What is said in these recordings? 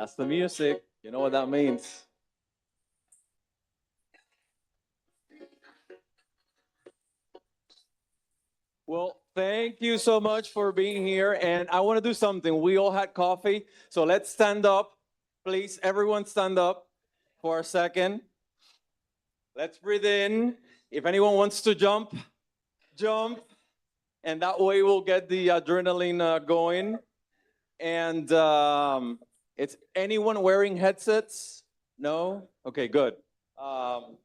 That's the music. You know what that means. Well, thank you so much for being here. And I want to do something. We all had coffee. So let's stand up. Please, everyone stand up for a second. Let's breathe in. If anyone wants to jump, jump. And that way we'll get the adrenaline going. And it's anyone wearing headsets? No? Okay, good. I'm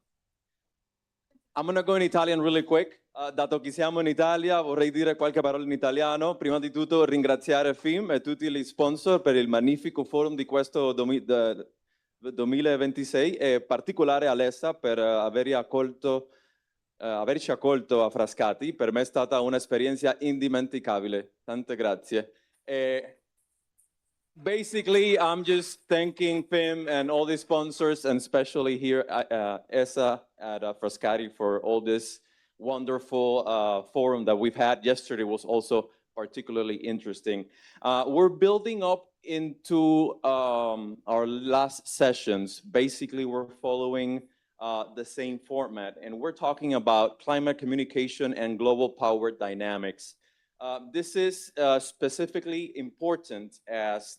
gonna go in Italian really quick. Dato che siamo in Italia, vorrei dire qualche parola in italiano. Prima di tutto ringraziare FIM e tutti gli sponsor per il magnifico forum di questo 2026 e particolare Alessa per averci accolto a Frascati. Per me è stata un'esperienza indimenticabile. Tante grazie. Basically, I'm just thanking FIM and all the sponsors, and especially here ESA at Frascati for all this wonderful forum that we've had. Yesterday was also particularly interesting. We're building up into our last sessions. Basically, we're following the same format, and we're talking about climate communication and global power dynamics. This is specifically important as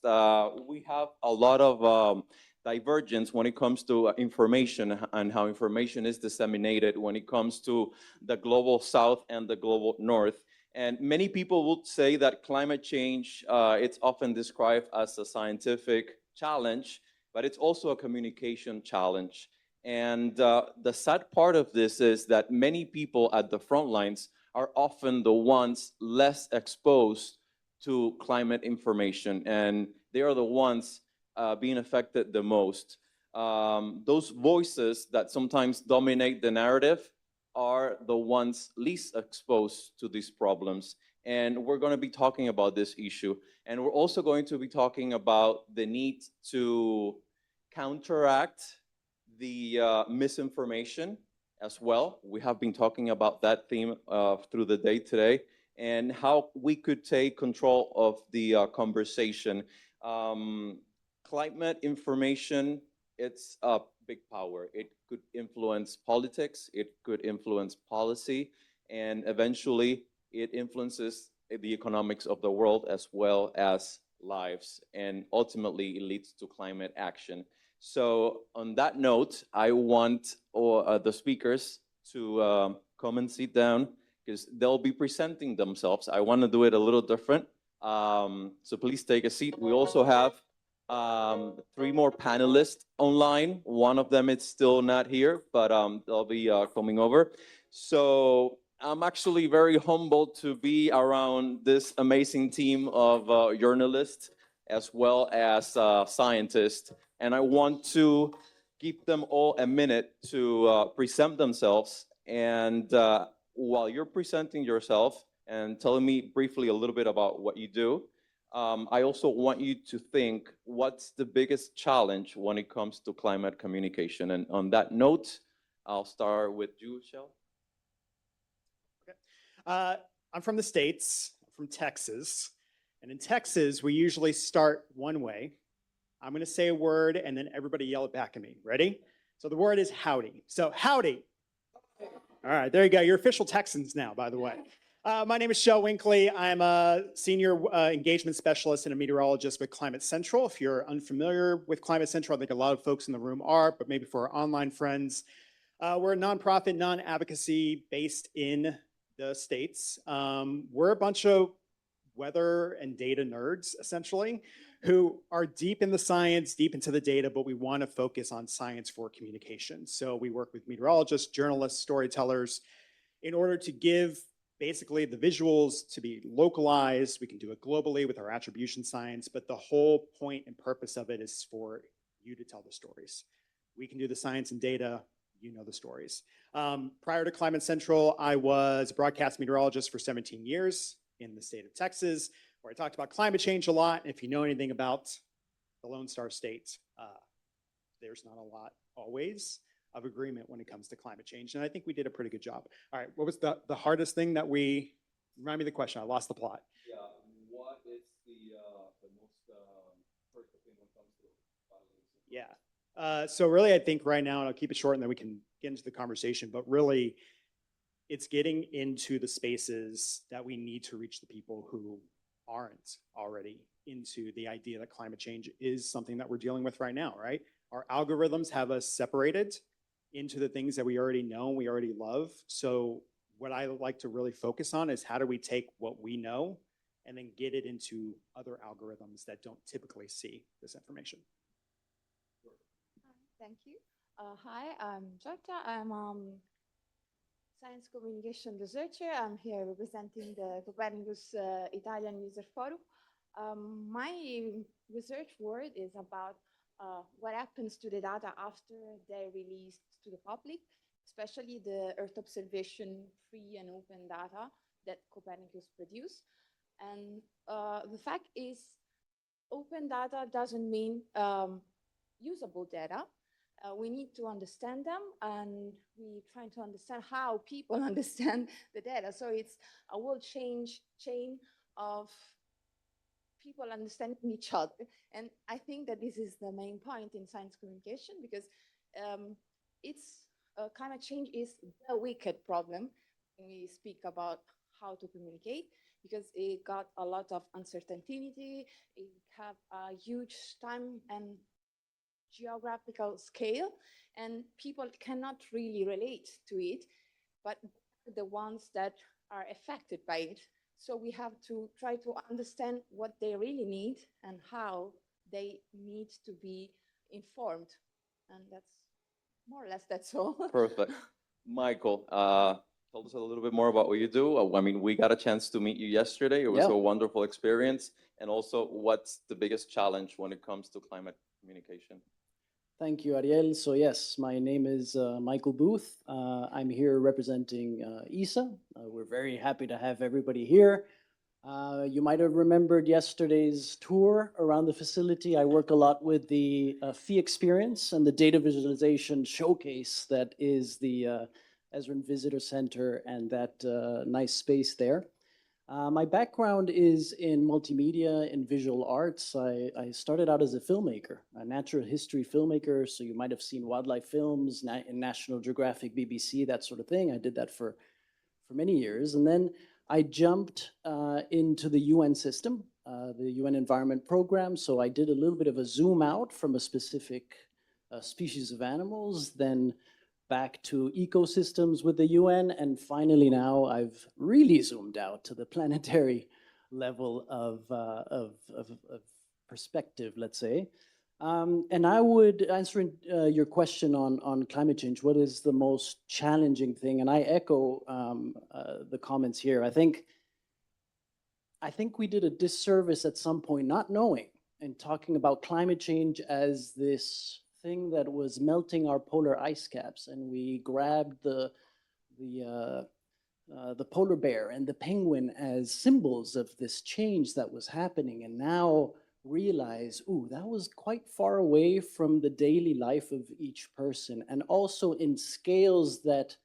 we have a lot of divergence when it comes to information and how information is disseminated when it comes to the global south and the global north. And many people would say that climate change, it's often described as a scientific challenge, but it's also a communication challenge. And the sad part of this is that many people at the front lines are often the ones less exposed to climate information, and they are the ones being affected the most. Those voices that sometimes dominate the narrative are the ones least exposed to these problems. And we're going to be talking about this issue. And we're also going to be talking about the need to counteract the misinformation as well. We have been talking about that theme through the day today, and how we could take control of the conversation. Climate information, it's a big power. It could influence politics, it could influence policy, and eventually it influences the economics of the world as well as lives, and ultimately it leads to climate action. So on that note, I want the speakers to come and sit down because they'll be presenting themselves. I want to do it a little different. So please take a seat. We also have 3 more panelists online. One of them is still not here, but they'll be coming over. So I'm actually very humbled to be around this amazing team of journalists as well as scientists. And I want to give them all a minute to present themselves. And while you're presenting yourself and telling me briefly a little bit about what you do, I also want you to think, what's the biggest challenge when it comes to climate communication? And on that note, I'll start with you, Shell. Okay. I'm from the States, from Texas. And in Texas, we usually start one way. I'm going to say a word, and then everybody yell it back at me. Ready? So the word is howdy. So howdy. All right, there you go. You're official Texans now, by the way. My name is Shel Winkley. I'm a senior engagement specialist and a meteorologist with Climate Central. If you're unfamiliar with Climate Central, I think a lot of folks in the room are, but maybe for our online friends, we're a nonprofit, non-advocacy based in the States. We're a bunch of weather and data nerds, essentially, who are deep in the science, deep into the data, but we want to focus on science for communication. So we work with meteorologists, journalists, storytellers, in order to give basically the visuals to be localized. We can do it globally with our attribution science, but the whole point and purpose of it is for you to tell the stories. We can do the science and data, you know the stories. Prior to Climate Central, I was a broadcast meteorologist for 17 years in the state of Texas, where I talked about climate change a lot. And if you know anything about the Lone Star State, there's not a lot always of agreement when it comes to climate change. And I think we did a pretty good job. All right, what was the hardest thing that remind me of the question, I lost the plot. Yeah, what is the most Yeah. So really, I think right now, and I'll keep it short and then we can get into the conversation, but really, it's getting into the spaces that we need to reach the people who aren't already into the idea that climate change is something that we're dealing with right now, right? Our algorithms have us separated into the things that we already know, we already love. So what I like to really focus on is how do we take what we know and then get it into other algorithms that don't typically see this information. Thank you. Hi, I'm Giorgia. I'm science communication researcher. I'm here representing the Copernicus Italian User Forum. My research work is about what happens to the data after they're released to the public, especially the Earth observation free and open data that Copernicus produce. And the fact is, open data doesn't mean usable data. We need to understand them, and we try to understand how people understand the data. So it's a whole chain of people understanding each other. And I think that this is the main point in science communication, because climate change is the wicked problem when we speak about how to communicate, because it got a lot of uncertainty, it have a huge time and geographical scale, and people cannot really relate to it, but the ones that are affected by it. So we have to try to understand what they really need and how they need to be informed. And that's more or less, that's all. Perfect. Michael, tell us a little bit more about what you do. I mean, we got a chance to meet you yesterday. It was Yeah. a wonderful experience. And also, what's the biggest challenge when it comes to climate communication? Thank you, Ariel. So yes, my name is Michael Booth. I'm here representing ESA. We're very happy to have everybody here. You might have remembered yesterday's tour around the facility. I work a lot with the fee experience and the data visualization showcase that is the Ezrin Visitor Center and that nice space there. My background is in multimedia and visual arts. I started out as a filmmaker, a natural history filmmaker. So you might have seen wildlife films in National Geographic, BBC, that sort of thing. I did that for many years. And then I jumped into the UN system, the UN Environment Program. So I did a little bit of a zoom out from a specific species of animals, then back to ecosystems with the UN, and finally now I've really zoomed out to the planetary level of perspective, let's say. And I would answer your question on climate change. What is the most challenging thing? And I echo the comments here. I think we did a disservice at some point, not knowing and talking about climate change as this thing that was melting our polar ice caps, and we grabbed the polar bear and the penguin as symbols of this change that was happening, and now realize, ooh, that was quite far away from the daily life of each person, and also in scales that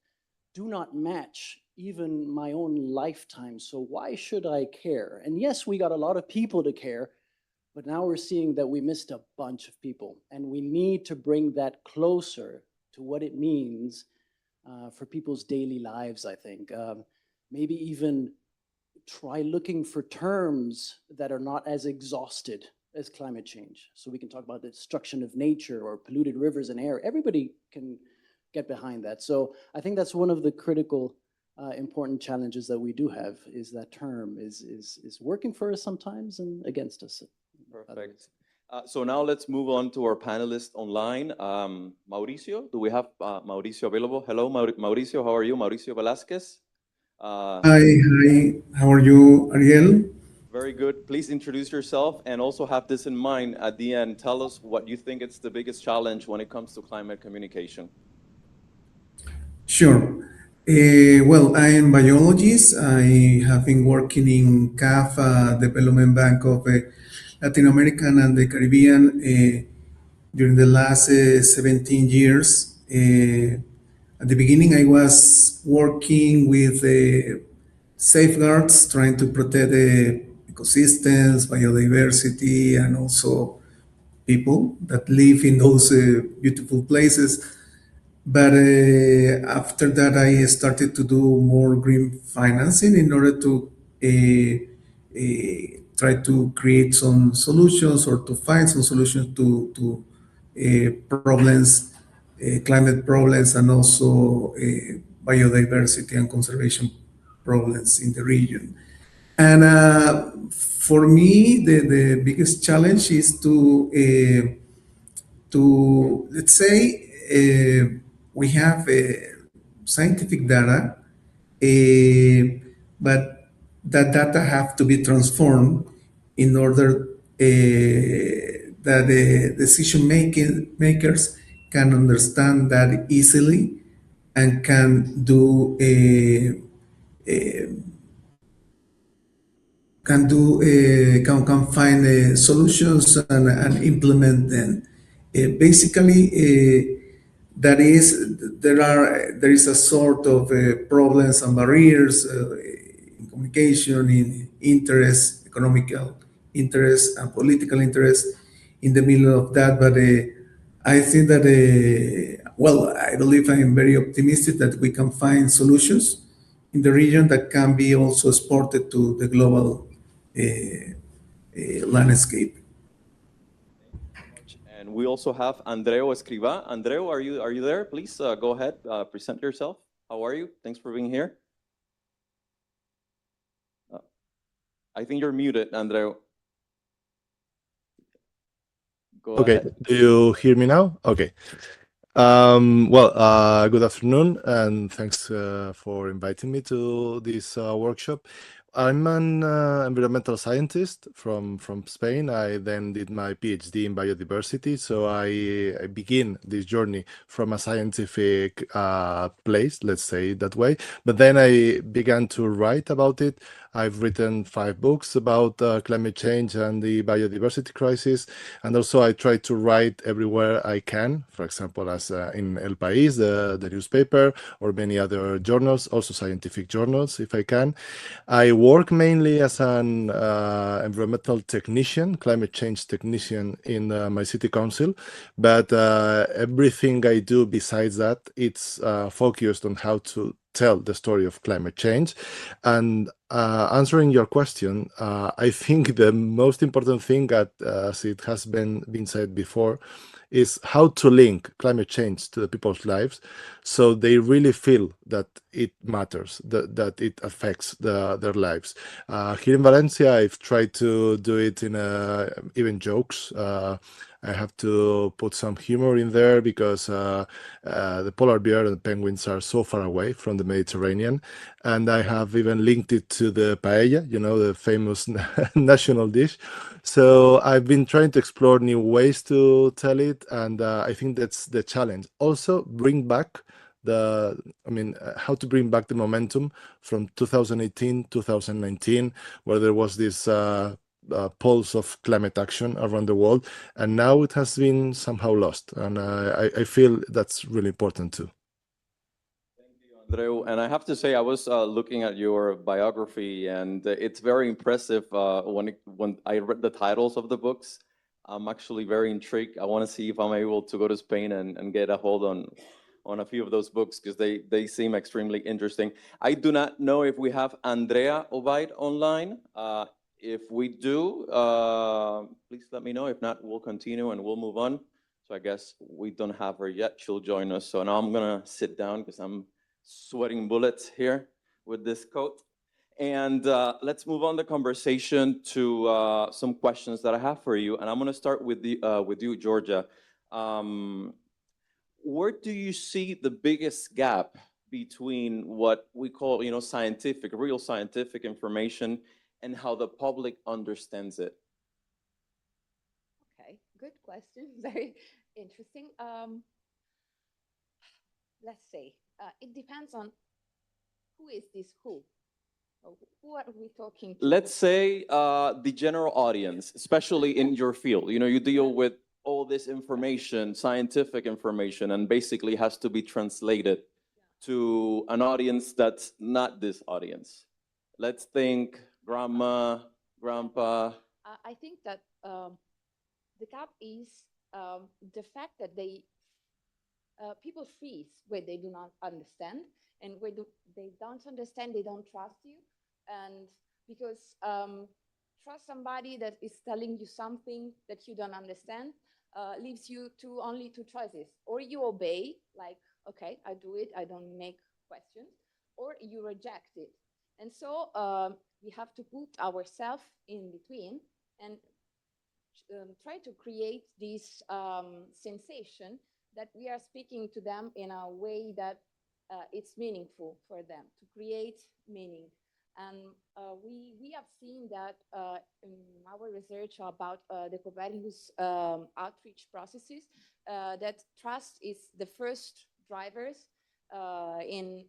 do not match even my own lifetime. So why should I care? And yes, we got a lot of people to care, but now we're seeing that we missed a bunch of people, and we need to bring that closer to what it means for people's daily lives, I think. Maybe even try looking for terms that are not as exhausted as climate change. So we can talk about the destruction of nature or polluted rivers and air. Everybody can get behind that. So I think that's one of the critical important challenges that we do have, is that term is working for us sometimes and against us. Perfect. So now let's move on to our panelists online. Mauricio, do we have Mauricio available? Hello, Mauricio, how are you? Mauricio Velasquez. Hi, how are you, Ariel? Very good. Please introduce yourself, and also have this in mind at the end. Tell us what you think is the biggest challenge when it comes to climate communication. Sure. Well, I am biologist. I have been working in CAF, Development Bank of Latin America and the Caribbean during the last 17 years. At the beginning, I was working with safeguards, trying to protect the ecosystems, biodiversity, and also people that live in those beautiful places. But after that, I started to do more green financing in order to try to create some solutions or to find some solutions to problems, climate problems, and also biodiversity and conservation problems in the region. And for me, the biggest challenge is to let's say we have scientific data, but that data have to be transformed in order that the decision making makers can understand that easily and can do can find solutions and implement them. Basically, there is a sort of problems and barriers in communication, in interest, economical interest, and political interest in the middle of that. But I think that well, I believe I am very optimistic that we can find solutions in the region that can be also exported to the global landscape. And we also have Andreu Escrivá. Andreu, are you there? Please go ahead, present yourself. How are you? Thanks for being here. I think you're muted, Andreu. Go Okay, ahead. do you hear me now? Okay. Good afternoon, and thanks for inviting me to this workshop. I'm an environmental scientist from Spain. I then did my PhD in biodiversity, so I begin this journey from a scientific place, let's say it that way. But then I began to write about it. I've written 5 books about climate change and the biodiversity crisis, and also I try to write everywhere I can, for example, as in El País, the newspaper, or many other journals, also scientific journals, if I can. I work mainly as an environmental technician, climate change technician in my city council, but everything I do besides that, it's focused on how to tell the story of climate change. And answering your question, I think the most important thing, as it has been said before, is how to link climate change to the people's lives, so they really feel that it matters, that it affects their lives. Here in Valencia, I've tried to do it in even jokes. I have to put some humor in there because the polar bear and penguins are so far away from the Mediterranean. And I have even linked it to the paella, the famous national dish. So I've been trying to explore new ways to tell it. And I think that's the challenge. Also, bring back how to bring back the momentum from 2018, 2019, where there was this pulse of climate action around the world, and now it has been somehow lost, and I feel that's really important too. Thank you, Andreu. And I have to say, I was looking at your biography, and it's very impressive. When I read the titles of the books, I'm actually very intrigued. I want to see if I'm able to go to Spain and get a hold on a few of those books, because they seem extremely interesting. I do not know if we have Andrea Obaid online. If we do, please let me know. If not, we'll continue and we'll move on. So I guess we don't have her yet. She'll join us. So now I'm gonna sit down because I'm sweating bullets here with this coat. And let's move on the conversation to some questions that I have for you. And I'm gonna start with you, Georgia. Where do you see the biggest gap between what we call, scientific, real scientific information, and how the public understands it? Okay, good question. Very interesting. Let's say it depends on who is this who. Who are we talking to? Let's say the general audience, especially in your field. You deal with all this information, scientific information, and basically has to be translated to an audience that's not this audience. Let's think grandma, grandpa. I think that the gap is the fact that people freeze when they do not understand, and when they don't understand, they don't trust you. And because trust somebody that is telling you something that you don't understand leaves you to only two choices: or you obey, like, okay, I do it, I don't make questions, or you reject it. And so we have to put ourselves in between and try to create this sensation that we are speaking to them in a way that it's meaningful for them, to create meaning. And we have seen that in our research about the Copernicus outreach processes, that trust is the first drivers in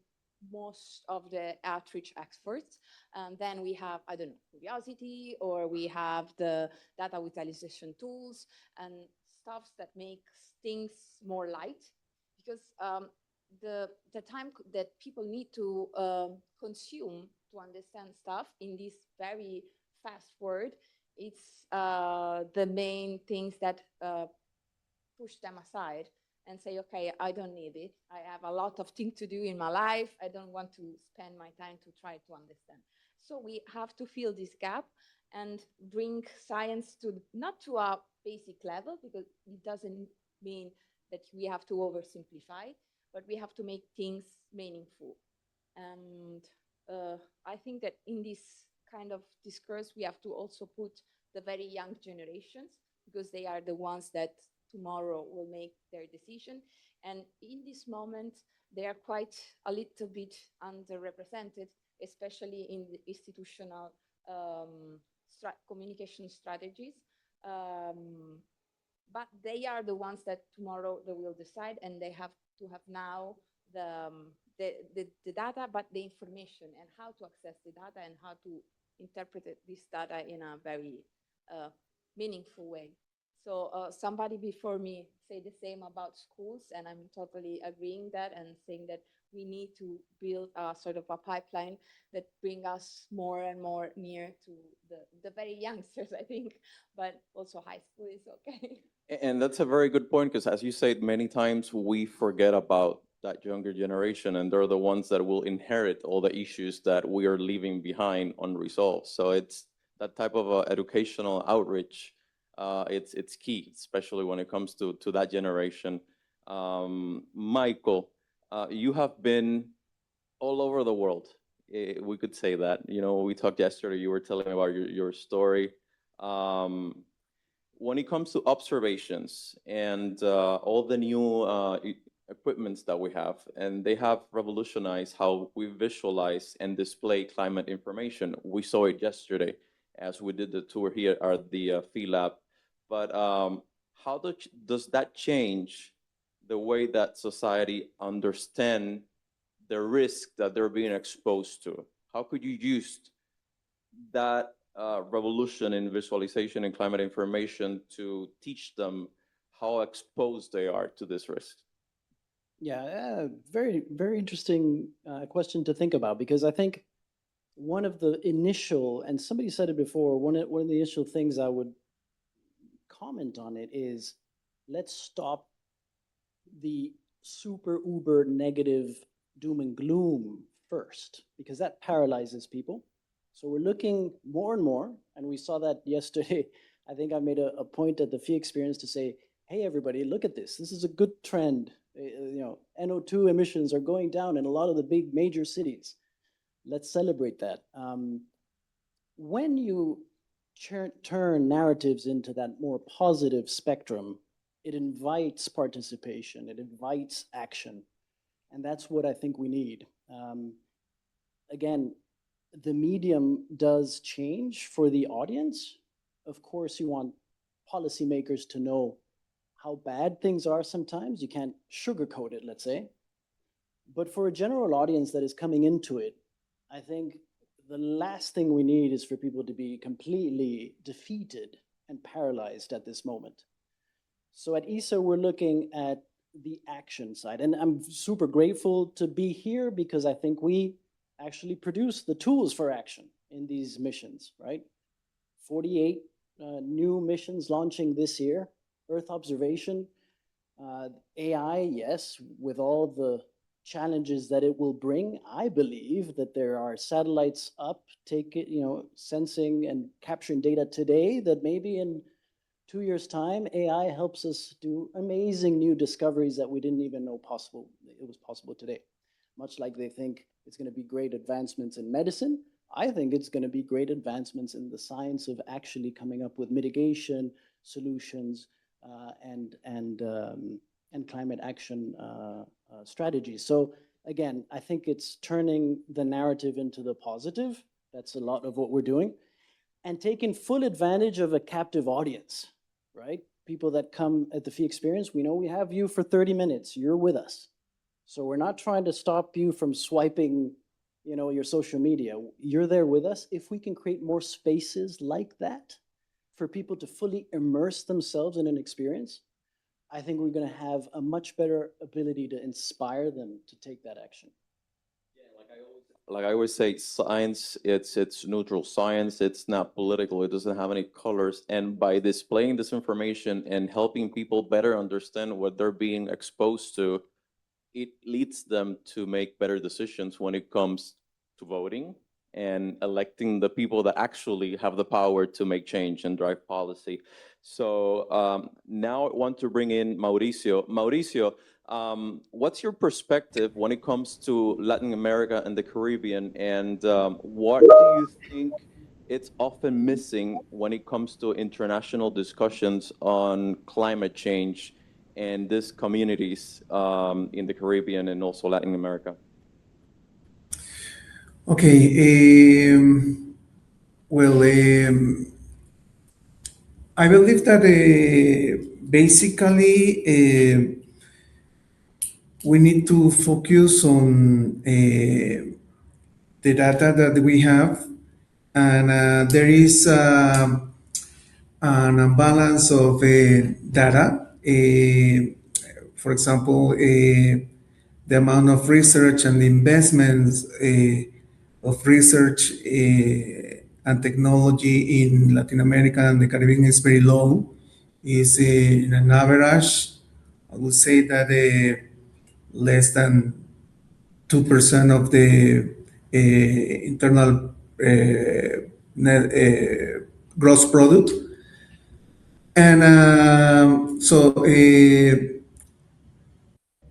most of the outreach experts. And then we have, I don't know, curiosity, or we have the data visualization tools and stuff that makes things more light, because the time that people need to consume to understand stuff in this very fast world, it's the main things that push them aside and say, okay, I don't need it. I have a lot of things to do in my life. I don't want to spend my time to try to understand. So we have to fill this gap and bring science to not to a basic level, because it doesn't mean that we have to oversimplify, but we have to make things meaningful. And I think that in this kind of discourse, we have to also put the very young generations, because they are the ones that tomorrow will make their decision. And in this moment, they are quite a little bit underrepresented, especially in the institutional communication strategies. But they are the ones that tomorrow they will decide, and they have to have now the data, but the information, and how to access the data, and how to interpret this data in a very meaningful way. So somebody before me said the same about schools, and I'm totally agreeing that, and saying that we need to build a sort of a pipeline that bring us more and more near to the very youngsters, I think, but also high school is okay. And that's a very good point, because as you said, many times we forget about that younger generation, and they're the ones that will inherit all the issues that we are leaving behind unresolved. So it's that type of educational outreach. It's key, especially when it comes to that generation. Michael, you have been all over the world. We could say that. You know, we talked yesterday. You were telling me about your story. When it comes to observations and all the new equipments that we have, and they have revolutionized how we visualize and display climate information. We saw it yesterday as we did the tour here at the Phi Lab. But how does that change the way that society understand the risk that they're being exposed to? How could you use that revolution in visualization and climate information to teach them how exposed they are to this risk? Yeah, very, very interesting question to think about, because I think one of the initial, and somebody said it before, one of the initial things I would comment on it is, let's stop the super uber negative doom and gloom first, because that paralyzes people. So we're looking more and more, and we saw that yesterday. I think I made a point at the Phi experience to say, hey, everybody, look at this. This is a good trend. You know, NO2 emissions are going down in a lot of the big major cities. Let's celebrate that. When you turn narratives into that more positive spectrum, it invites participation, it invites action. And that's what I think we need. Again, the medium does change for the audience. Of course, you want policymakers to know how bad things are sometimes. You can't sugarcoat it, let's say. But for a general audience that is coming into it, I think the last thing we need is for people to be completely defeated and paralyzed at this moment. So at ESA, we're looking at the action side. And I'm super grateful to be here, because I think we actually produce the tools for action in these missions, right? 48 new missions launching this year. Earth observation, AI, yes, with all the challenges that it will bring. I believe that there are satellites up, sensing and capturing data today that maybe in 2 years' time, AI helps us do amazing new discoveries that we didn't even know it was possible today. Much like they think it's going to be great advancements in medicine, I think it's going to be great advancements in the science of actually coming up with mitigation solutions and climate action strategies. So again, I think it's turning the narrative into the positive. That's a lot of what we're doing. And taking full advantage of a captive audience, right? People that come at the FEE experience, we know we have you for 30 minutes. You're with us. So we're not trying to stop you from swiping, your social media. You're there with us. If we can create more spaces like that for people to fully immerse themselves in an experience, I think we're going to have a much better ability to inspire them to take that action. Like I always say, science, it's neutral science. It's not political. It doesn't have any colors. And by displaying this information and helping people better understand what they're being exposed to, it leads them to make better decisions when it comes to voting and electing the people that actually have the power to make change and drive policy. So now I want to bring in Mauricio. Mauricio, what's your perspective when it comes to Latin America and the Caribbean, and what do you think it's often missing when it comes to international discussions on climate change and these communities in the Caribbean and also Latin America? Okay. Well, I believe that basically we need to focus on the data that we have, and there is an imbalance of data. For example, the amount of research and investments of research and technology in Latin America and the Caribbean is very low. Is in an average, I would say that less than 2% of the internal net gross product. And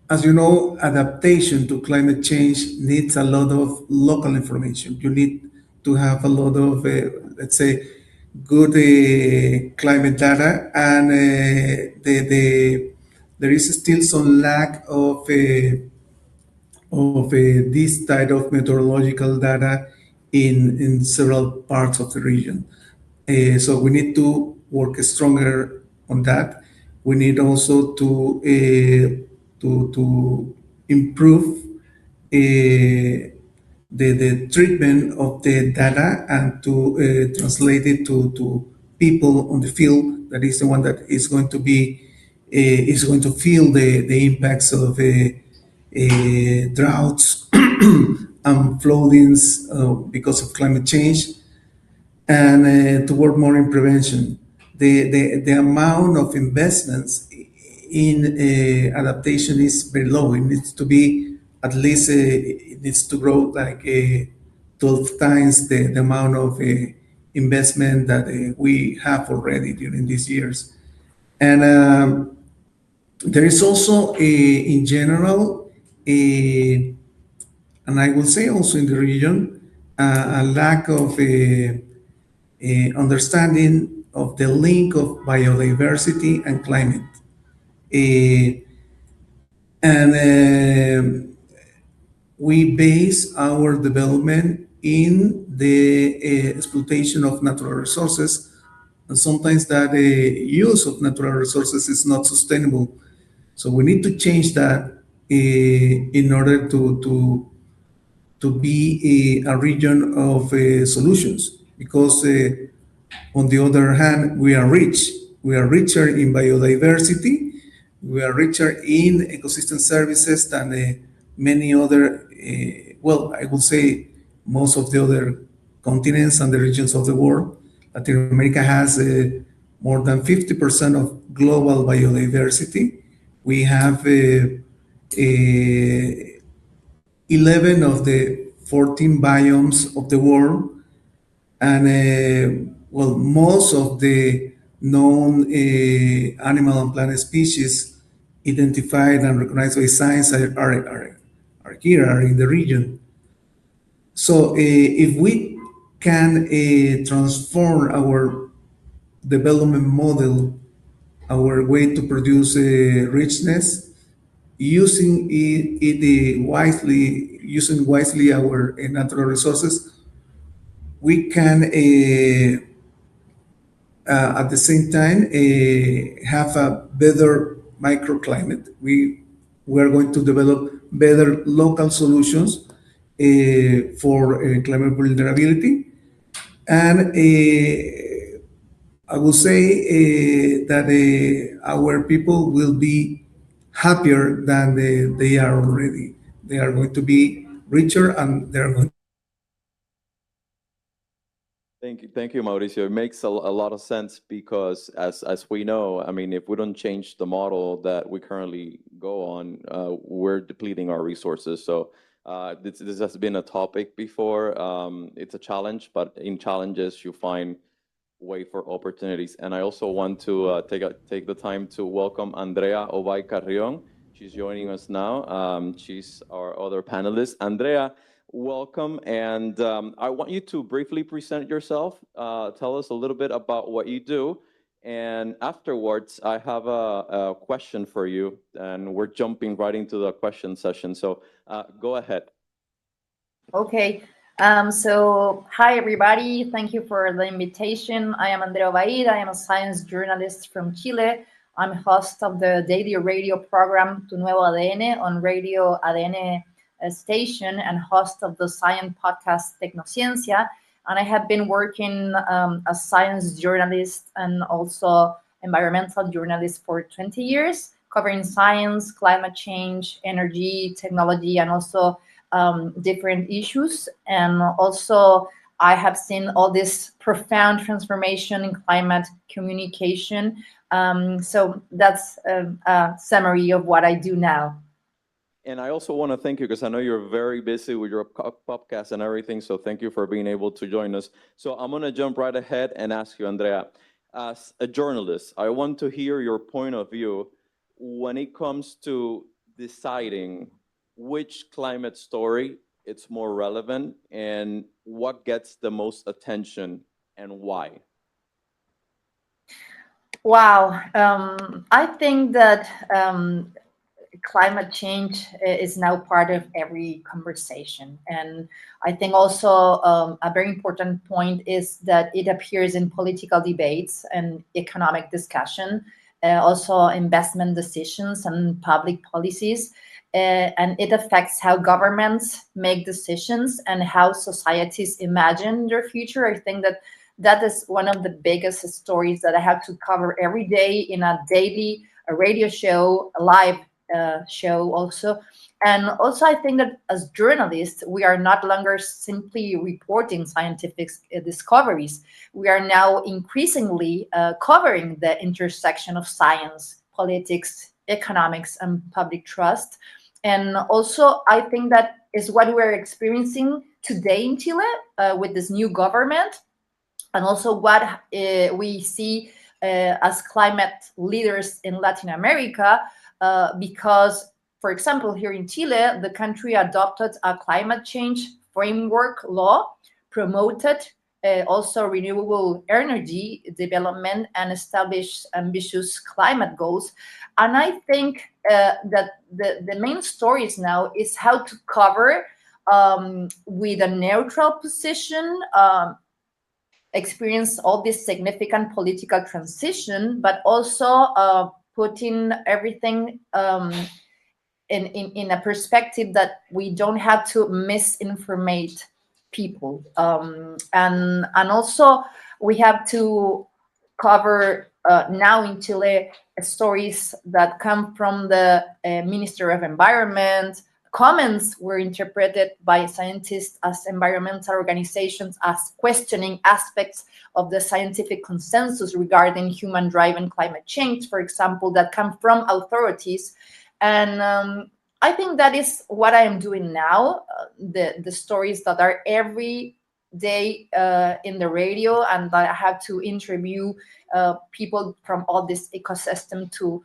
as you know, adaptation to climate change needs a lot of local information. You need to have a lot of, let's say, good climate data, and there is still some lack of this type of meteorological data in several parts of the region. So we need to work stronger on that. We need also to improve the treatment of the data and to translate it to people on the field. That is the one that is going to be is going to feel the impacts of droughts and floodings because of climate change, and to work more in prevention. The amount of investments in adaptation is very low. It needs to be at least it needs to grow like 12 times the amount of investment that we have already during these years. And there is also in general, and I will say also in the region, a lack of understanding of the link of biodiversity and climate. And we base our development in the exploitation of natural resources, and sometimes that use of natural resources is not sustainable. So we need to change that in order to be a region of solutions, because on the other hand, we are rich. We are richer in biodiversity. We are richer in ecosystem services than many other, well, I would say most of the other continents and the regions of the world. Latin America has more than 50% of global biodiversity. We have 11 of the 14 biomes of the world, and well, most of the known animal and plant species identified and recognized by science are here, are in the region. So if we can transform our development model, our way to produce richness, using wisely our natural resources, we can at the same time have a better microclimate. We are going to develop better local solutions for climate vulnerability, and I will say that our people will be happier than they are already. They are going to be richer, and they are going. Thank you, Mauricio. It makes a lot of sense because, as we know, I mean, if we don't change the model that we currently go on, we're depleting our resources. So this has been a topic before. It's a challenge, but in challenges you find way for opportunities. And I also want to take the time to welcome Andrea Ovay Carrion. She's joining us now. She's our other panelist. Andrea, welcome. And I want you to briefly present yourself. Tell us a little bit about what you do. And afterwards, I have a question for you. And we're jumping right into the question session. So go ahead. Okay. So hi everybody, thank you for the invitation. I am Andrea Ovaid. I am a science journalist from Chile. I'm host of the daily radio program Tu Nuevo ADN on Radio ADN station and host of the science podcast Tecnociencia. And I have been working as science journalist and also environmental journalist for 20 years, covering science, climate change, energy, technology, and also different issues. And also I have seen all this profound transformation in climate communication. So that's a summary of what I do now. And I also want to thank you because I know you're very busy with your podcast and everything. So thank you for being able to join us. So I'm going to jump right ahead and ask you, Andrea, as a journalist, I want to hear your point of view when it comes to deciding which climate story it's more relevant and what gets the most attention and why. Wow. I think that climate change is now part of every conversation. And I think also a very important point is that it appears in political debates and economic discussion, also investment decisions and public policies. And it affects how governments make decisions and how societies imagine their future. I think that that is one of the biggest stories that I have to cover every day in a daily radio show, a live show also. And also I think that as journalists, we are not longer simply reporting scientific discoveries. We are now increasingly covering the intersection of science, politics, economics, and public trust. And also I think that is what we're experiencing today in Chile with this new government, and also what we see as climate leaders in Latin America. Because, for example, here in Chile, the country adopted a climate change framework law, promoted also renewable energy development, and established ambitious climate goals. And I think that the main stories now is how to cover with a neutral position, experience all this significant political transition, but also putting everything in a perspective that we don't have to misinformate people. And also we have to cover now in Chile stories that come from the Minister of Environment, comments were interpreted by scientists as environmental organizations as questioning aspects of the scientific consensus regarding human-driven climate change, for example, that come from authorities. And I think that is what I am doing now. The stories that are every day in the radio, and that I have to interview people from all this ecosystem to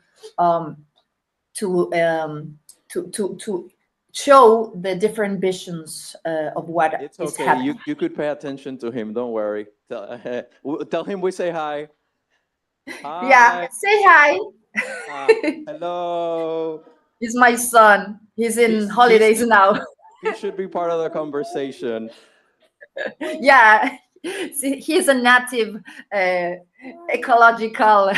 show the different visions of what It's is okay. happening. You could pay attention to him. Don't worry. Tell him we say hi. Yeah, Hi. say hi. Hello. He's my son. He's in He's, holidays he's, now. he should be part of the conversation. Yeah, see, he's a native ecological.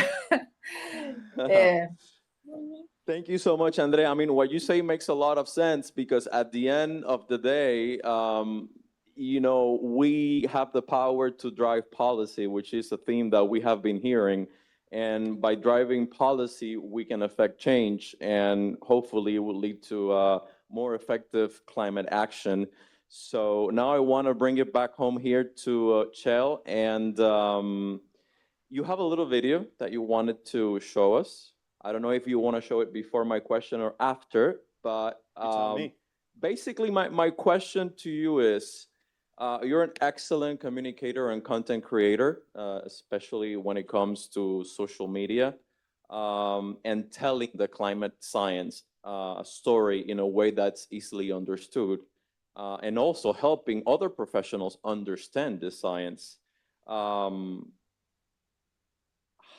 Thank you so much, Andre. I mean, what you say makes a lot of sense because at the end of the day, we have the power to drive policy, which is a theme that we have been hearing. And by driving policy, we can affect change, and hopefully it will lead to more effective climate action. So now I want to bring it back home here to Chell, and you have a little video that you wanted to show us. I don't know if you want to show it before my question or after, but You tell me. basically my question to you is, you're an excellent communicator and content creator, especially when it comes to social media, and telling the climate science story in a way that's easily understood, and also helping other professionals understand the science.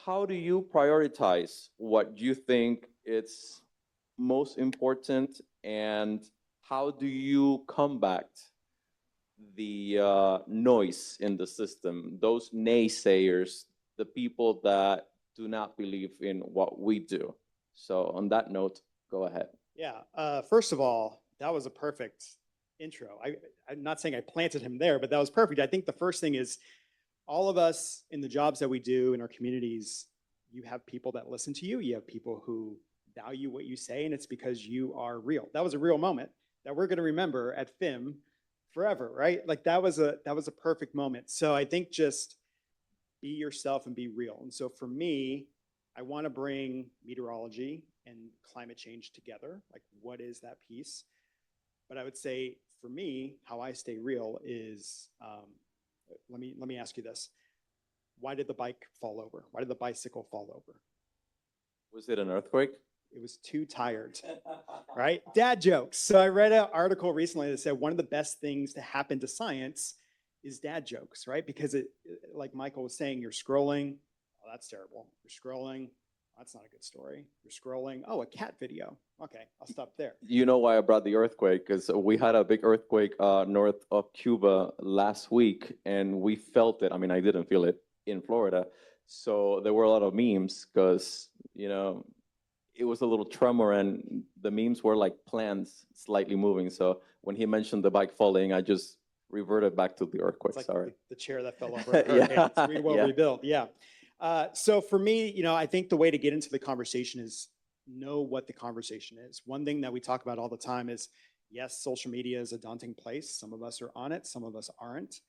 How do you prioritize what you think is most important, and how do you combat the noise in the system, those naysayers, the people that do not believe in what we do? So on that note, go ahead. Yeah. First of all, that was a perfect intro. I'm not saying I planted him there, but that was perfect. I think the first thing is all of us in the jobs that we do in our communities, you have people that listen to you. You have people who value what you say, and it's because you are real. That was a real moment that we're going to remember at FIM forever, right? Like that was a perfect moment. So I think just be yourself and be real. And so for me, I want to bring meteorology and climate change together. Like, what is that piece? But I would say for me, how I stay real is, let me ask you this. Why did the bike fall over? Why did the bicycle fall over? Was it an earthquake? It was too tired, right? Dad jokes. So I read an article recently that said one of the best things to happen to science is dad jokes, right? Because like Michael was saying, you're scrolling. Oh, that's terrible. You're scrolling. That's not a good story. You're scrolling. Oh, a cat video. Okay, I'll stop there. You know why I brought the earthquake? Because we had a big earthquake north of Cuba last week, and we felt it. I mean, I didn't feel it in Florida. So there were a lot of memes because, it was a little tremor, and the memes were like plants slightly moving. So when he mentioned the bike falling, I just reverted back to the earthquake. It's like Sorry. the chair that fell over. Rebuilt. Yeah. So for me, I think the way to get into the conversation is know what the conversation is. One thing that we talk about all the time is, yes, social media is a daunting place. Some of us are on it, some of us aren't.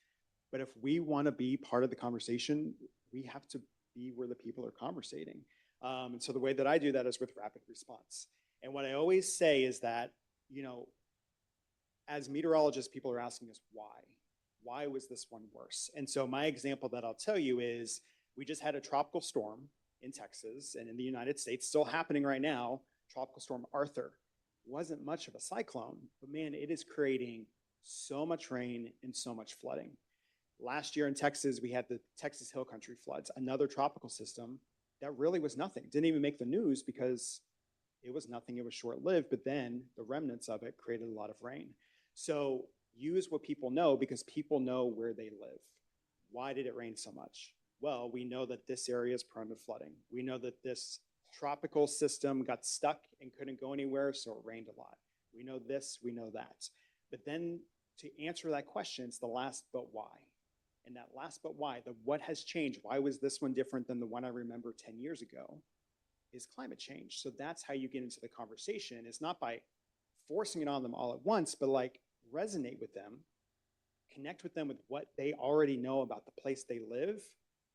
But if we want to be part of the conversation, we have to be where the people are conversating. And so the way that I do that is with rapid response. And what I always say is that, as meteorologists, people are asking us why. Why was this one worse? And so my example that I'll tell you is we just had a tropical storm in Texas and in the United States, still happening right now, Tropical Storm Arthur. Wasn't much of a cyclone, but man, it is creating so much rain and so much flooding. Last year in Texas, we had the Texas Hill Country floods, another tropical system that really was nothing. Didn't even make the news because it was nothing. It was short-lived, but then the remnants of it created a lot of rain. So use what people know, because people know where they live. Why did it rain so much? Well, we know that this area is prone to flooding. We know that this tropical system got stuck and couldn't go anywhere, so it rained a lot. We know this, we know that. But then to answer that question, it's the last but why. And that last but why, the what has changed, why was this one different than the one I remember 10 years ago, is climate change. So that's how you get into the conversation. It's not by forcing it on them all at once, but like resonate with them, connect with them with what they already know about the place they live,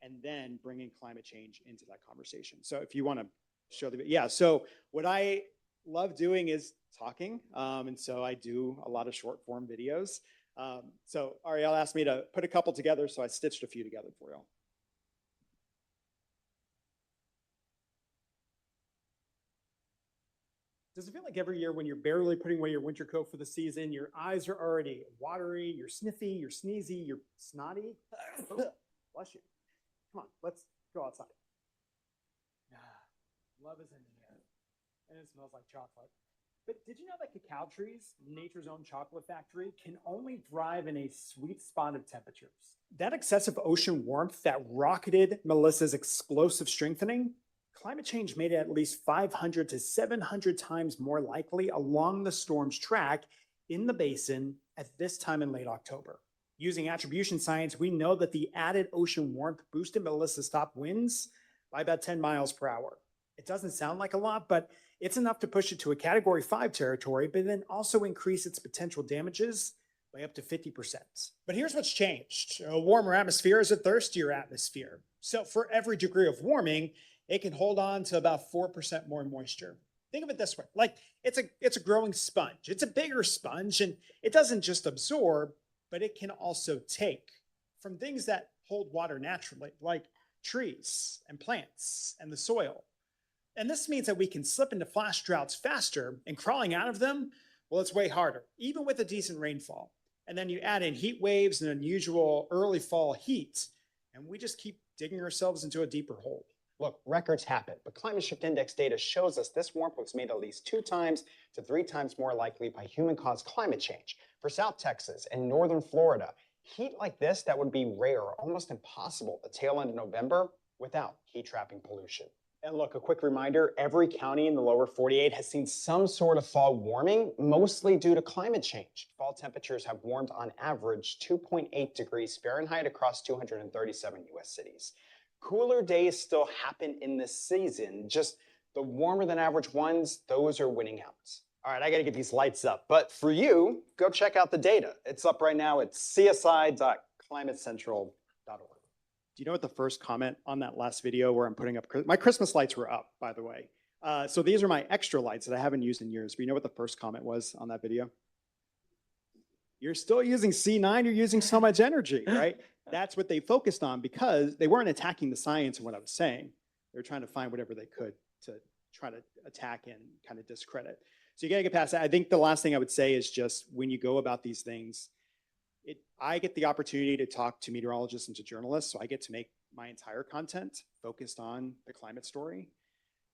and then bringing climate change into that conversation. So if you want to show the, yeah, so what I love doing is talking. And so I do a lot of short form videos. So Ariel asked me to put a couple together, so I stitched a few together for y'all. Does it feel like every year when you're barely putting away your winter coat for the season, your eyes are already watery, you're sniffy, you're sneezy, you're snotty? Bless you. Come on, let's go outside. Love is in the air, and it smells like chocolate. But did you know that cacao trees, nature's own chocolate factory, can only thrive in a sweet spot of temperatures? That excessive ocean warmth that rocketed Melissa's explosive strengthening, climate change made it at least 500 to 700 times more likely along the storm's track in the basin at this time in late October. Using attribution science, we know that the added ocean warmth boosted Melissa's top winds by about 10 miles per hour. It doesn't sound like a lot, but it's enough to push it to a Category 5 territory, but then also increase its potential damages by up to 50%. But here's what's changed. A warmer atmosphere is a thirstier atmosphere. So for every degree of warming, it can hold on to about 4% more moisture. Think of it this way, like it's a growing sponge. It's a bigger sponge, and it doesn't just absorb, but it can also take from things that hold water naturally, like trees and plants and the soil. And this means that we can slip into flash droughts faster, and crawling out of them, well, it's way harder, even with a decent rainfall. And then you add in heat waves and unusual early fall heat, and we just keep digging ourselves into a deeper hole. Look, records happen, but climate shift index data shows us this warmth was made at least 2 times to 3 times more likely by human-caused climate change. For South Texas and northern Florida, heat like this that would be rare or almost impossible at the tail end of November without heat-trapping pollution. And look, a quick reminder, every county in the lower 48 has seen some sort of fall warming, mostly due to climate change. Fall temperatures have warmed on average 2.8 degrees Fahrenheit across 237 US cities. Cooler days still happen in this season, just the warmer than average ones, those are winning out. All right, I gotta get these lights up, but for you, go check out the data. It's up right now at csi.climatecentral.org. Do you know what the first comment on that last video where I'm putting up, my Christmas lights were up, by the way. So these are my extra lights that I haven't used in years. But you know what the first comment was on that video? You're still using C9, you're using so much energy, right? That's what they focused on because they weren't attacking the science and what I was saying. They were trying to find whatever they could to try to attack and kind of discredit. So you gotta get past that. I think the last thing I would say is just when you go about these things, I get the opportunity to talk to meteorologists and to journalists, so I get to make my entire content focused on the climate story.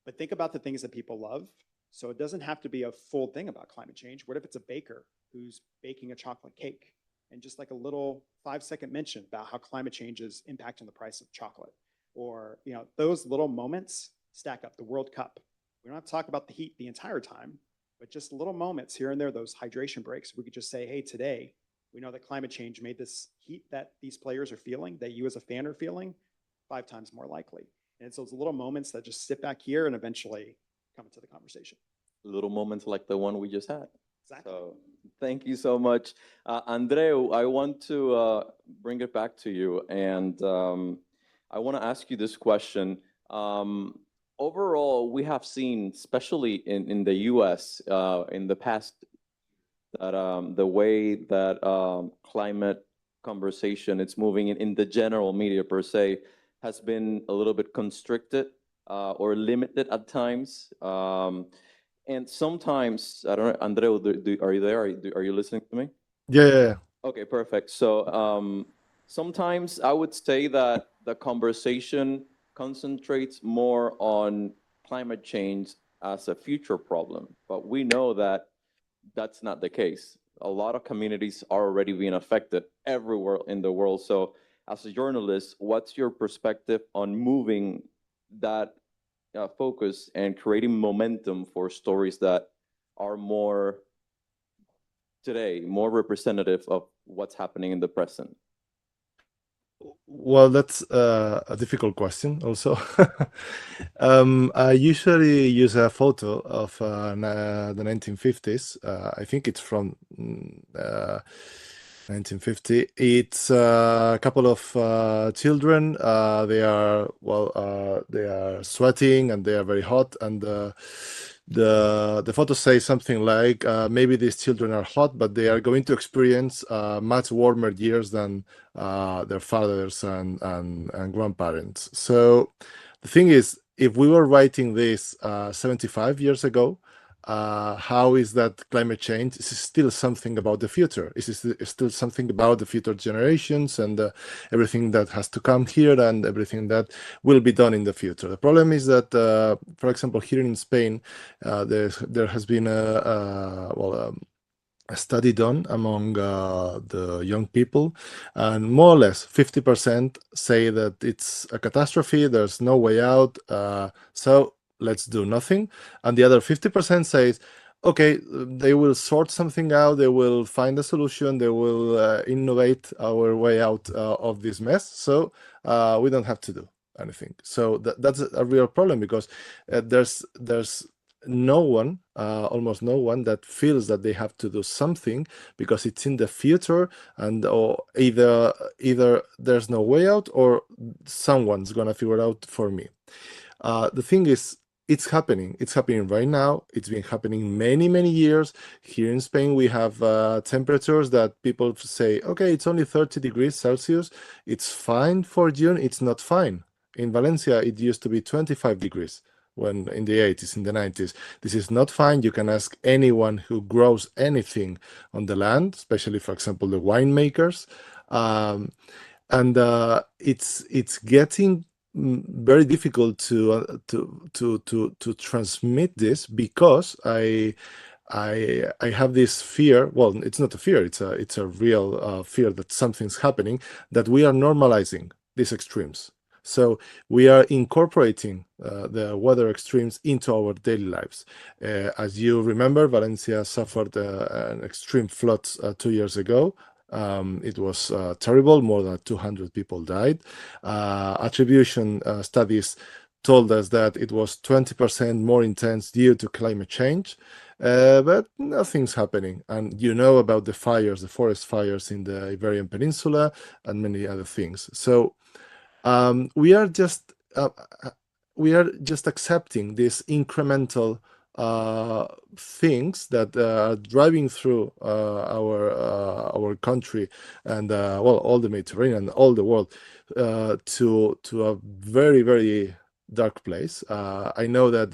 But think about the things that people love. So it doesn't have to be a full thing about climate change. What if it's a baker who's baking a chocolate cake? And just like a little 5-second mention about how climate change is impacting the price of chocolate. Or, you know, those little moments stack up. The World Cup. We don't have to talk about the heat the entire time, but just little moments here and there, those hydration breaks. We could just say, hey, today, we know that climate change made this heat that these players are feeling, that you as a fan are feeling, 5 times more likely. And it's those little moments that just sit back here and eventually come into the conversation. Little moments like the one we just had. Exactly. So thank you so much. Andreu, I want to bring it back to you. And I want to ask you this question. Overall, we have seen, especially in the US, in the past, that the way that climate conversation it's moving in the general media per se has been a little bit constricted or limited at times. And sometimes, I don't know, Andreu, are you there? Are you listening to me? Yeah. Okay, perfect. So sometimes I would say that the conversation concentrates more on climate change as a future problem, but we know that that's not the case. A lot of communities are already being affected everywhere in the world. So as a journalist, what's your perspective on moving that focus and creating momentum for stories that are more today, more representative of what's happening in the present? Well, that's a difficult question also. I usually use a photo of the 1950s. I think it's from 1950. It's a couple of children. They are sweating and they are very hot. And the photo says something like, maybe these children are hot, but they are going to experience much warmer years than their fathers and grandparents. So the thing is, if we were writing this 75 years ago, how is that climate change is still something about the future? Is still something about the future generations and everything that has to come here and everything that will be done in the future. The problem is that, for example, here in Spain, there has been a study done among the young people, and more or less 50% say that it's a catastrophe, there's no way out, so let's do nothing. And the other 50% says, okay, they will sort something out, they will find a solution, they will innovate our way out of this mess, so we don't have to do anything. So that's a real problem, because there's no one, almost no one, that feels that they have to do something because it's in the future, and or either there's no way out or someone's gonna figure it out for me. The thing is, it's happening right now. It's been happening many years. Here in Spain, we have temperatures that people say, okay, it's only 30 degrees Celsius, it's fine for June. It's not fine. In Valencia, it used to be 25 degrees when in the 80s, in the 90s. This is not fine. You can ask anyone who grows anything on the land, especially, for example, the winemakers. And it's getting very difficult to transmit this, because I have this fear. Well, it's not a fear. It's a real fear that something's happening, that we are normalizing these extremes. So we are incorporating the weather extremes into our daily lives. As you remember, Valencia suffered an extreme floods 2 years ago. It was terrible. More than 200 people died. Attribution studies told us that it was 20% more intense due to climate change. But nothing's happening. And you know about the fires, the forest fires in the Iberian Peninsula, and many other things. So we are just accepting these incremental things that are driving through our country and all the Mediterranean, all the world, to a very dark place. I know that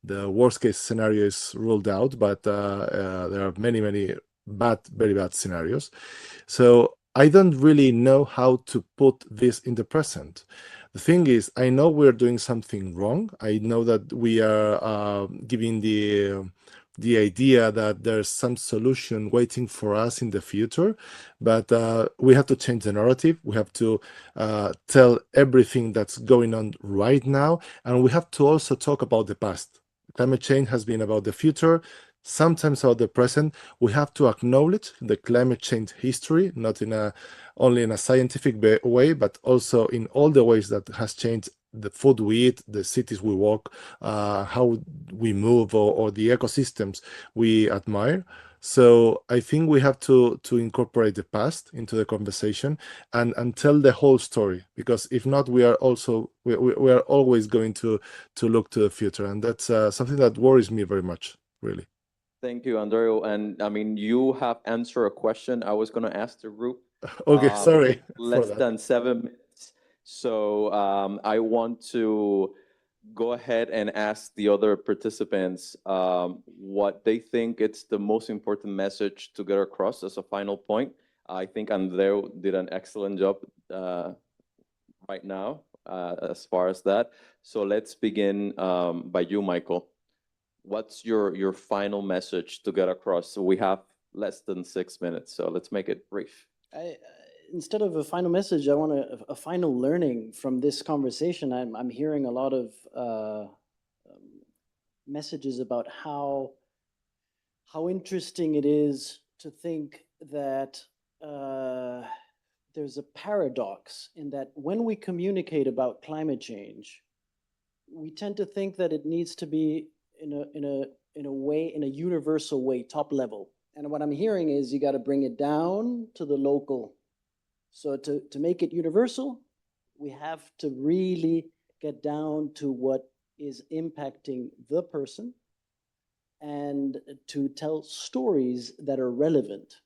the worst case scenario is ruled out, but there are many very bad scenarios. So I don't really know how to put this in the present. The thing is, I know we're doing something wrong. I know that we are giving the idea that there's some solution waiting for us in the future, but we have to change the narrative. We have to tell everything that's going on right now, and we have to also talk about the past. Climate change has been about the future, sometimes about the present. We have to acknowledge the climate change history, not only in a scientific way, but also in all the ways that has changed the food we eat, the cities we walk, how we move, or the ecosystems we admire. So I think we have to incorporate the past into the conversation and tell the whole story, because if not, we are always going to look to the future, and that's something that worries me very much, really. Thank you, Andrea. And I mean, you have answered a question I was going to ask the group. Okay, sorry for Less that. than 7 minutes. So I want to go ahead and ask the other participants what they think it's the most important message to get across as a final point. I think Andrea did an excellent job right now as far as that. So let's begin by you, Michael. What's your final message to get across? So we have less than 6 minutes, so let's make it brief. Instead of a final message, I want a final learning from this conversation. I'm hearing a lot of messages about how interesting it is to think that there's a paradox in that when we communicate about climate change, we tend to think that it needs to be in a universal way, top level. And what I'm hearing is you got to bring it down to the local. So to make it universal, we have to really get down to what is impacting the person and to tell stories that are relevant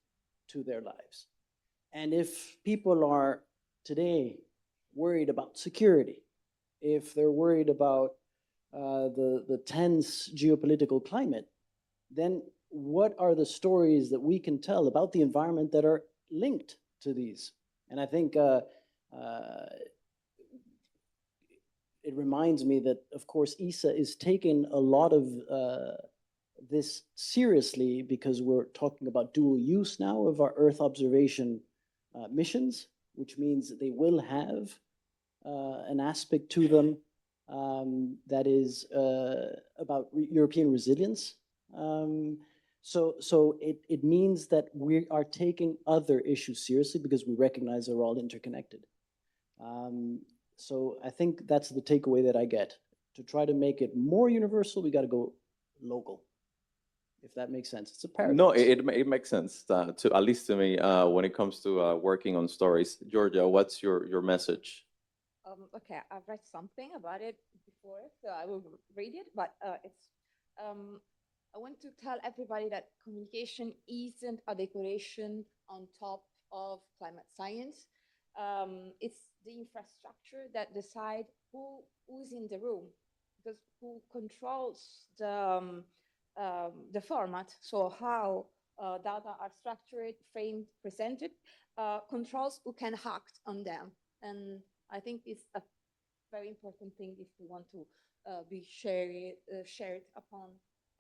to their lives. And if people are today worried about security, if they're worried about the tense geopolitical climate, then what are the stories that we can tell about the environment that are linked to these? And I think it reminds me that, of course, ESA is taking a lot of this seriously because we're talking about dual use now of our Earth observation missions, which means that they will have an aspect to them that is about European resilience. So it means that we are taking other issues seriously because we recognize they're all interconnected. So I think that's the takeaway that I get. To try to make it more universal, we got to go local. If that makes sense. It's a paradox. No, it makes sense to at least to me when it comes to working on stories. Georgia, what's your message? Okay, I've read something about it before, so I will read it. But I want to tell everybody that communication isn't a decoration on top of climate science. It's the infrastructure that decide who's in the room, because who controls the format, so how data are structured, framed, presented, controls who can act on them. And I think it's a very important thing if we want to be shared upon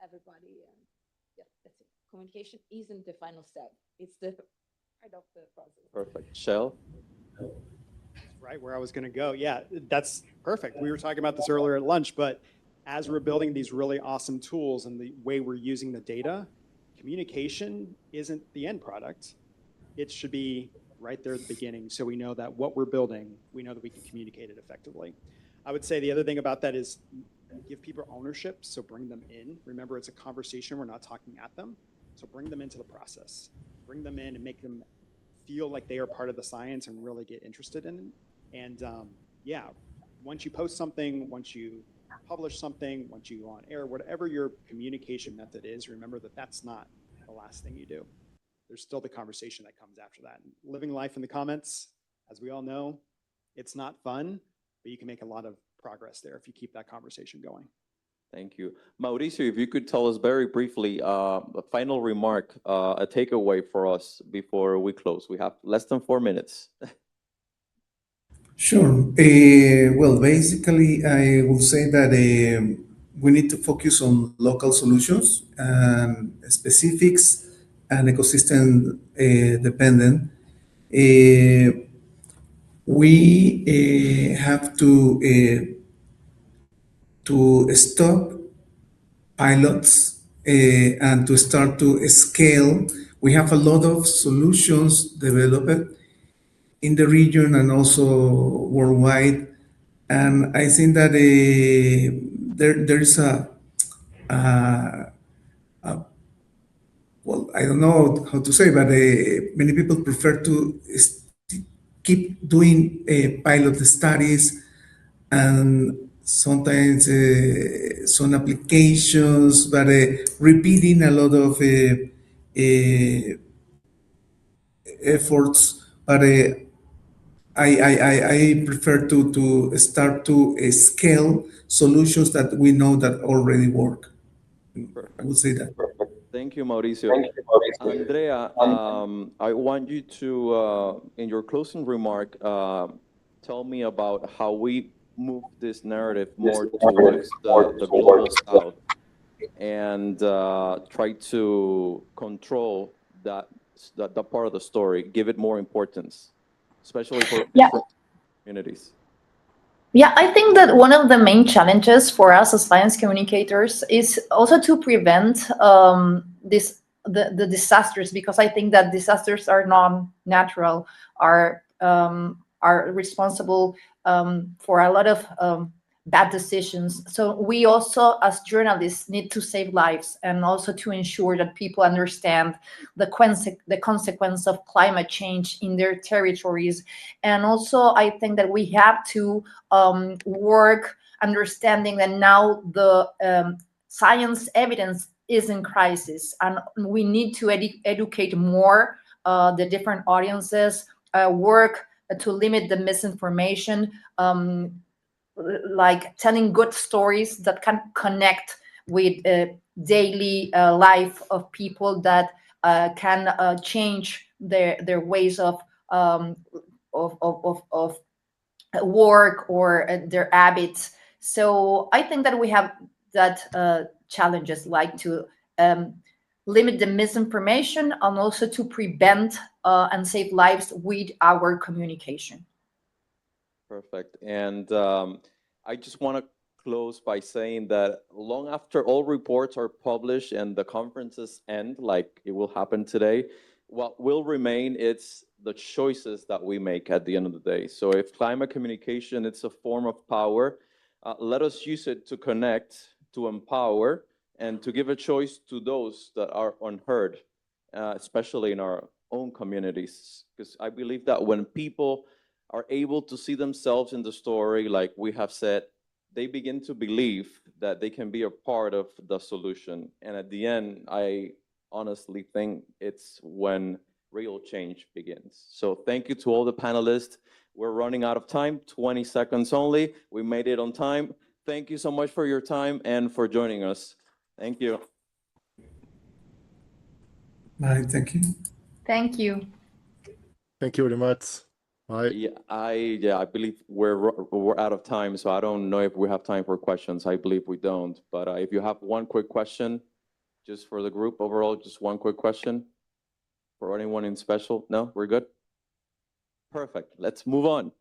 everybody. And yeah, that's it. Communication isn't the final step. It's the part of the process. Perfect. Shell? Right where I was going to go. Yeah, that's perfect. We were talking about this earlier at lunch, but as we're building these really awesome tools and the way we're using the data, communication isn't the end product. It should be right there at the beginning, so we know that what we're building, we know that we can communicate it effectively. I would say the other thing about that is give people ownership, so bring them in. Remember, it's a conversation, we're not talking at them, so bring them into the process. Bring them in and make them feel like they are part of the science and really get interested in it. And yeah, once you post something, once you publish something, once you go on air, whatever your communication method is, remember that that's not the last thing you do. There's still the conversation that comes after that. And living life in the comments, as we all know, it's not fun, but you can make a lot of progress there if you keep that conversation going. Thank you. Mauricio, if you could tell us very briefly a final remark, a takeaway for us before we close. We have less than 4 minutes. Sure. Well, basically, I will say that we need to focus on local solutions and specifics and ecosystem dependent. We have to stop pilots and to start to scale. We have a lot of solutions developed in the region and also worldwide. And I think that there's well, I don't know how to say, but many people prefer to keep doing pilot studies and sometimes some applications, but repeating a lot of efforts. But I prefer to start to scale solutions that we know that already work. I would say that. Thank you, Mauricio. Andrea, I want you to, in your closing remark, tell me about how we move this narrative more towards the global south and try to control that part of the story, give it more importance, especially for communities. Yeah, I think that one of the main challenges for us as science communicators is also to prevent the disasters, because I think that disasters are non-natural, are are responsible for a lot of bad decisions. So we also, as journalists, need to save lives and also to ensure that people understand the consequence of climate change in their territories. And also, I think that we have to work understanding that now the science evidence is in crisis, and we need to educate more the different audiences, work to limit the misinformation, like telling good stories that can connect with daily life of people, that can change their ways of work or their habits. So I think that we have that challenges, like to limit the misinformation and also to prevent and save lives with our communication. Perfect. And I just want to close by saying that long after all reports are published and the conferences end, like it will happen today, what will remain is the choices that we make at the end of the day. So if climate communication, it's a form of power, let us use it to connect, to empower, and to give a choice to those that are unheard, especially in our own communities. Because I believe that when people are able to see themselves in the story, like we have said, they begin to believe that they can be a part of the solution. And at the end, I honestly think it's when real change begins. So thank you to all the panelists. We're running out of time, 20 seconds only. We made it on time. Thank you so much for your time and for joining us. Thank you. Bye. Thank you. Thank you. Thank you very much. Bye. I believe we're out of time, so I don't know if we have time for questions. I believe we don't. But if you have one quick question, just for the group overall, just one quick question for anyone in special. No, we're good. Perfect. Let's move on.